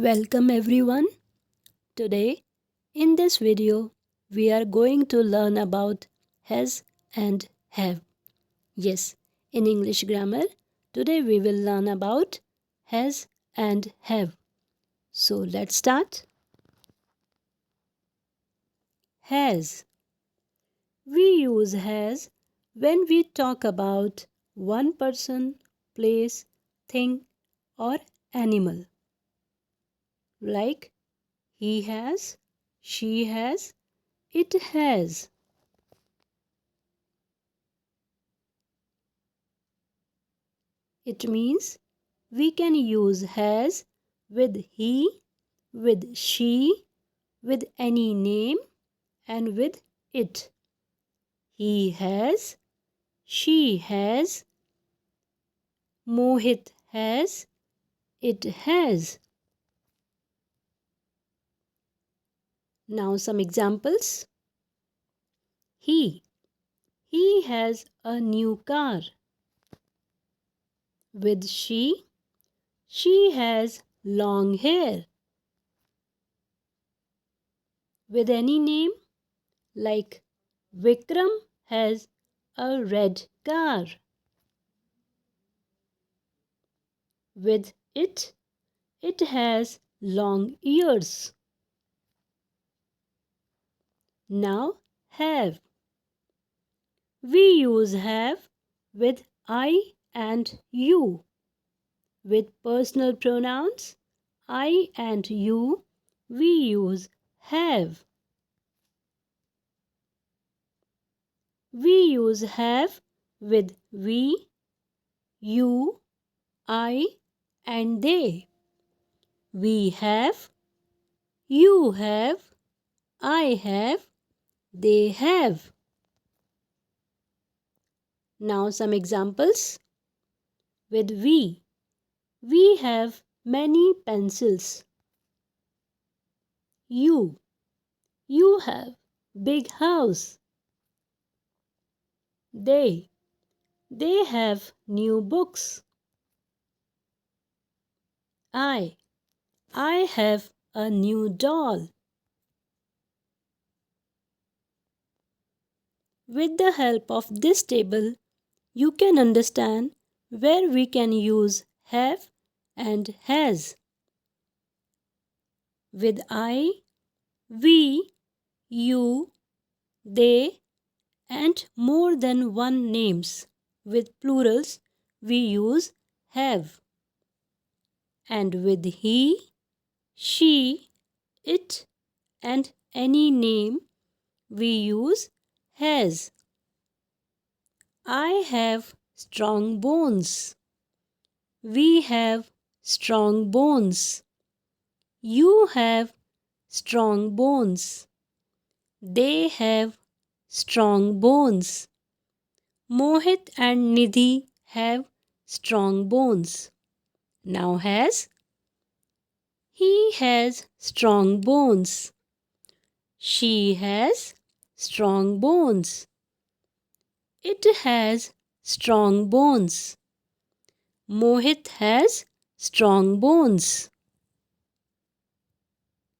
Welcome everyone. Today in this video we are going to learn about has and have. Yes, in English grammar today we will learn about has and have. So let's start. Has. We use has when we talk about one person, place, thing or animal. Like he has, she has, it has. It means we can use has with he, with she, with any name and with it. He has, she has, Mohit has, it has. Now some examples. He has a new car. With she has long hair. With any name like Vikram has a red car. With it has long ears. Now have. We use have with I and you. With personal pronouns I and you, we use have. We use have with we, you, I and they. We have, you have, I have, they have. Now some examples. With we have many pencils. You have big house. They have new books. I have a new doll. With the help of this table, you can understand where we can use have and has. With I, we, you, they and more than one names. With plurals, we use have. And with he, she, it and any name, we use has. I have strong bones. We have strong bones. You have strong bones. They have strong bones. Mohit and Nidhi have strong bones. Now has. He has strong bones. She has strong bones. It has strong bones. Mohit has strong bones.